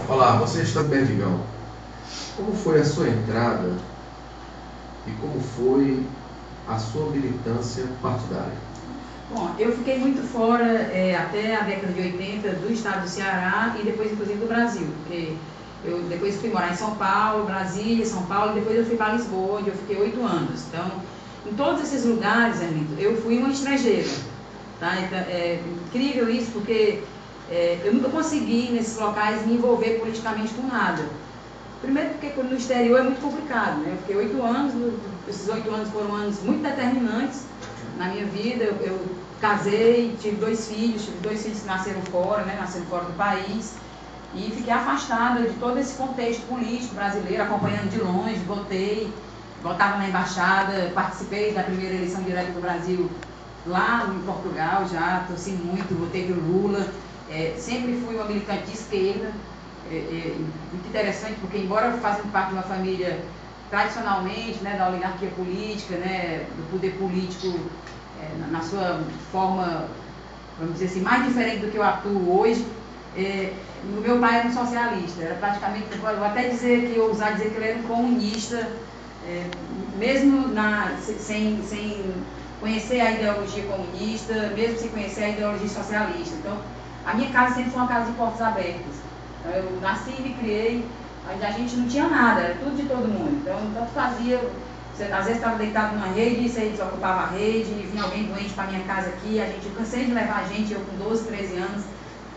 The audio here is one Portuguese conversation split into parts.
Olá, você está em Perdigão. Como foi a sua entrada e como foi a sua militância partidária? Bom, eu fiquei muito fora até a década de 80 do estado do Ceará e depois inclusive do Brasil, porque eu depois fui morar em São Paulo, Brasília, São Paulo, e depois eu fui para Lisboa, onde eu fiquei 8 anos. Então, em todos esses lugares, Erlito, eu fui uma estrangeira. Tá? Então, é incrível isso, porque eu nunca consegui, nesses locais, me envolver politicamente com nada. Primeiro porque no exterior é muito complicado, né? Eu fiquei 8 anos, esses 8 anos foram anos muito determinantes na minha vida. Eu casei, tive 2 filhos que nasceram fora, né? Nasceram fora do país. E fiquei afastada de todo esse contexto político brasileiro, acompanhando de longe, votava na embaixada, participei da primeira eleição direta do Brasil lá em Portugal já, torci muito, votei pelo Lula, sempre fui uma militante de esquerda, muito interessante, porque embora fazendo parte de uma família tradicionalmente, né, da oligarquia política, né, do poder político na sua forma, vamos dizer assim, mais diferente do que eu atuo hoje, o meu pai era um socialista, era praticamente, eu vou até dizer que eu ousar dizer que ele era um comunista, mesmo sem conhecer a ideologia comunista, mesmo sem conhecer a ideologia socialista. Então, a minha casa sempre foi uma casa de portas abertas. Então, eu nasci e me criei, a gente não tinha nada, era tudo de todo mundo. Então, tanto fazia, você às vezes estava deitado numa rede, você desocupava a rede, e vinha alguém doente para minha casa aqui, eu cansei de levar a gente, eu com 12, 13 anos,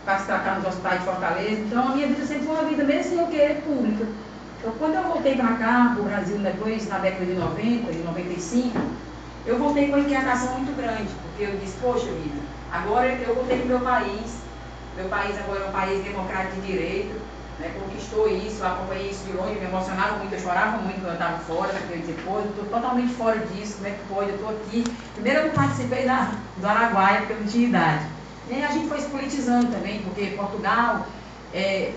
para se tratar nos hospitais de Fortaleza. Então, a minha vida sempre foi uma vida, mesmo sem eu querer, pública. Então, quando eu voltei para cá, para o Brasil, depois, na década de 90 e 95, eu voltei com uma inquietação muito grande, porque eu disse, poxa vida, agora eu voltei para o meu país agora é um país democrático de direito, né, conquistou isso, eu acompanhei isso de longe, me emocionava muito, eu chorava muito quando eu estava fora, porque eu dizia, pô, eu estou totalmente fora disso, como é que pode, eu estou aqui. Primeiro eu participei do Araguaia, porque eu não tinha idade. E aí a gente foi se politizando também, porque Portugal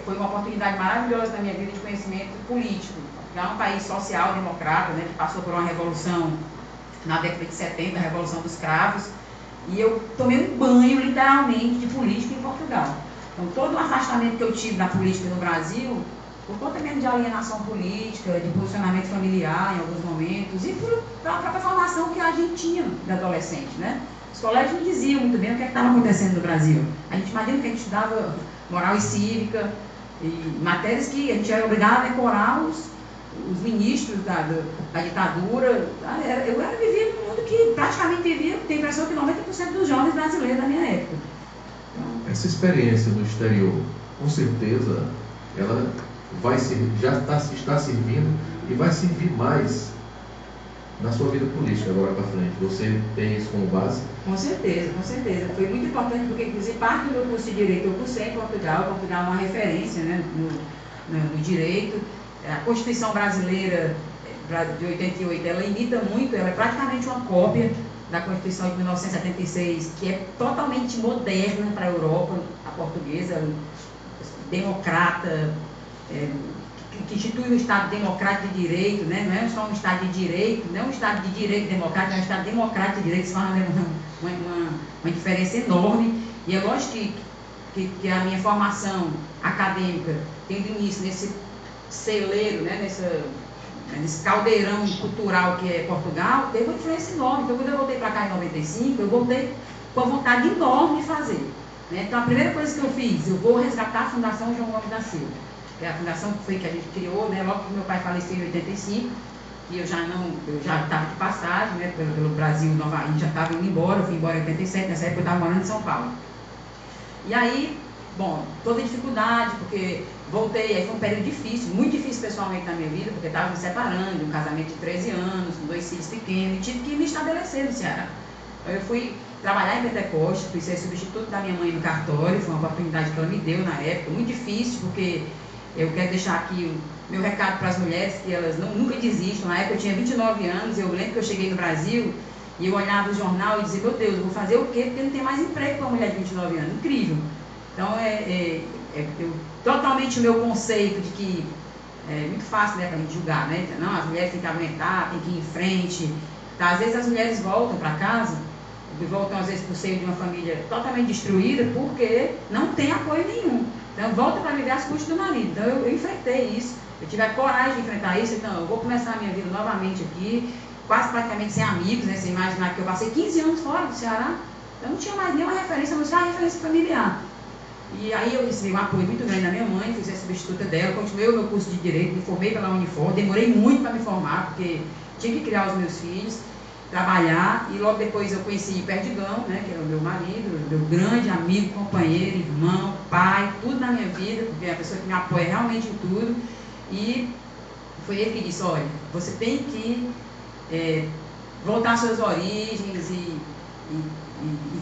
foi uma oportunidade maravilhosa na minha vida de conhecimento político. Portugal é um país social-democrata, né, que passou por uma revolução na década de 70, a Revolução dos Cravos, e eu tomei um banho, literalmente, de política em Portugal. Então, todo o afastamento que eu tive da política no Brasil, por conta mesmo de alienação política, de posicionamento familiar em alguns momentos, e pela própria formação que a gente tinha de adolescente, né? Os colegas não diziam muito bem o que estava acontecendo no Brasil. A gente imagina que a gente estudava moral e cívica, e matérias que a gente era obrigado a decorar os ministros da ditadura. Eu vivia num mundo que praticamente vivia, tenho a impressão que 90% dos jovens brasileiros da minha época. Então, essa experiência no exterior, com certeza, ela vai está servindo e vai servir mais na sua vida política agora para frente. Você tem isso como base? Com certeza, com certeza. Foi muito importante porque, inclusive, parte do meu curso de Direito eu cursei em Portugal. Portugal é uma referência, né, no direito. A Constituição brasileira de 88, ela imita muito, ela é praticamente uma cópia da Constituição de 1976, que é totalmente moderna para a Europa, a portuguesa, democrata, que institui um Estado democrático de direito, né? Não é só um Estado de direito, não é um Estado de direito democrático, é um Estado democrático de direito. Isso faz uma diferença enorme. E é lógico que a minha formação acadêmica, tendo início nesse celeiro, né? Nesse caldeirão cultural que é Portugal, teve uma influência enorme. Então, quando eu voltei para cá em 95, eu voltei com a vontade enorme de fazer, né? Então, a primeira coisa que eu fiz, eu vou resgatar a Fundação João Gomes da Silva, que é a fundação que foi que a gente criou, né? Logo que meu pai faleceu em 85, e eu já estava de passagem, né? Pelo Brasil, Nova Índia, já estava indo embora, eu fui embora em 87, nessa época eu estava morando em São Paulo. E aí, bom, toda dificuldade, porque voltei, aí foi um período difícil, muito difícil pessoalmente na minha vida, porque estava me separando, um casamento de 13 anos, com 2 filhos pequenos, e tive que me estabelecer no Ceará. Então, eu fui trabalhar em Pentecoste, fui ser substituto da minha mãe no cartório, foi uma oportunidade que ela me deu na época, muito difícil, porque eu quero deixar aqui o meu recado para as mulheres, que elas nunca desistam. Na época eu tinha 29 anos, eu lembro que eu cheguei no Brasil, e eu olhava o jornal e dizia, meu Deus, eu vou fazer o quê? Porque não tem mais emprego para uma mulher de 29 anos, incrível. Então, totalmente o meu conceito de que é muito fácil, né, para a gente julgar, né? Não, as mulheres têm que aguentar, têm que ir em frente. Tá? Às vezes as mulheres voltam para casa, voltam às vezes por seio de uma família totalmente destruída, porque não tem apoio nenhum. Então, volta para viver as custas do marido. Então, eu enfrentei isso. Eu tive a coragem de enfrentar isso. Então, eu vou começar a minha vida novamente aqui, quase praticamente sem amigos, né? Você imaginar que eu passei 15 anos fora do Ceará. Eu não tinha mais nenhuma referência, a não ser uma referência familiar. E aí eu recebi um apoio muito grande da minha mãe, fiz a substituta dela, continuei o meu curso de Direito, me formei pela Unifor, demorei muito para me formar, porque tinha que criar os meus filhos, trabalhar, e logo depois eu conheci Perdigão, né, que era o meu marido, meu grande amigo, companheiro, irmão, pai, tudo na minha vida, porque é a pessoa que me apoia realmente em tudo, e foi ele que disse, olha, você tem que voltar às suas origens e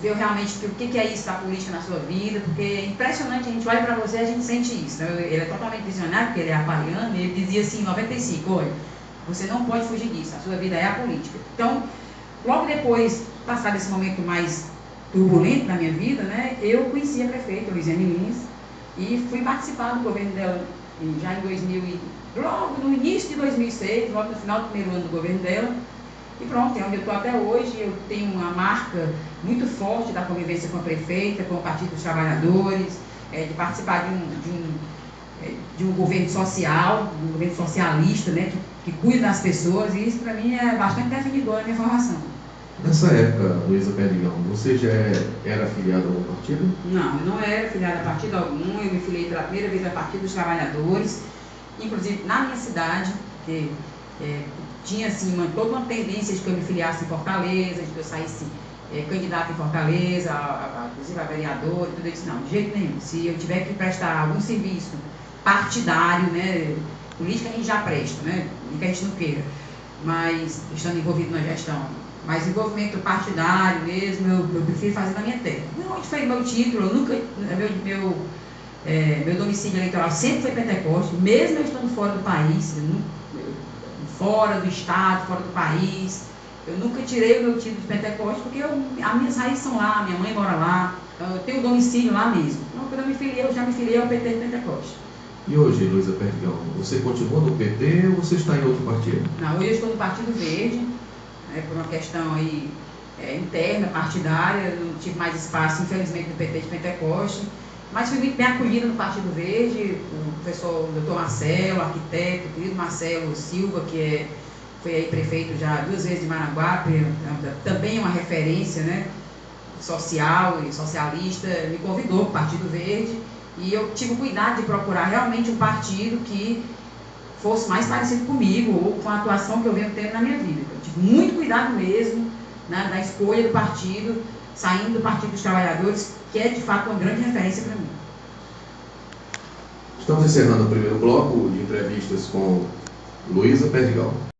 ver realmente o que é isso da política na sua vida, porque é impressionante, a gente olha para você e a gente sente isso. Então, ele é totalmente visionário, porque ele é aquariano, e ele dizia assim, em 95, olha, você não pode fugir disso, a sua vida é a política. Então, logo depois, passado esse momento mais turbulento da minha vida, né, eu conheci a prefeita, Luiziane Lins, e fui participar do governo dela já em 2000, logo no início de 2006, logo no final do primeiro ano do governo dela. E pronto, é onde eu estou até hoje. Eu tenho uma marca muito forte da convivência com a prefeita, com o Partido dos Trabalhadores, de participar de um governo social, um governo socialista, né, que cuida das pessoas, e isso para mim é bastante definidor na minha formação. Nessa época, Luísa Perdigão, você já era afiliada a algum partido? Não, eu não era afiliada a partido algum. Eu me filiei pela primeira vez ao Partido dos Trabalhadores, inclusive na minha cidade, que tinha assim, toda uma tendência de que eu me filiasse em Fortaleza, de que eu saísse candidata em Fortaleza, inclusive a vereador, tudo isso. Não, de jeito nenhum. Se eu tiver que prestar algum serviço partidário, né, política a gente já presta, né, e que a gente não queira, mas estando envolvido na gestão, mas envolvimento partidário mesmo, eu prefiro fazer na minha terra. Onde foi meu título, eu nunca, meu domicílio eleitoral sempre foi Pentecoste, mesmo eu estando fora do país, fora do estado, fora do país. Eu nunca tirei o meu título de Pentecoste, porque as minhas raízes são lá, minha mãe mora lá, então eu tenho domicílio lá mesmo. Então, quando eu já me filiei ao PT de Pentecoste. E hoje, Luísa Perdigão, você continua no PT ou você está em outro partido? Não, hoje eu estou no Partido Verde, por uma questão aí interna, partidária, não tive mais espaço, infelizmente, no PT de Pentecoste. Mas fui muito bem acolhida no Partido Verde, o professor Dr. Marcelo, arquiteto, o querido Marcelo Silva, que foi aí prefeito já 2 vezes de Maranguape, também é uma referência, né, social e socialista, me convidou para o Partido Verde, e eu tive o cuidado de procurar realmente um partido que fosse mais parecido comigo, ou com a atuação que eu venho tendo na minha vida. Eu tive muito cuidado mesmo, né, na escolha do partido, saindo do Partido dos Trabalhadores, que é de fato uma grande referência para mim. Estamos encerrando o primeiro bloco de entrevistas com Luísa Perdigão.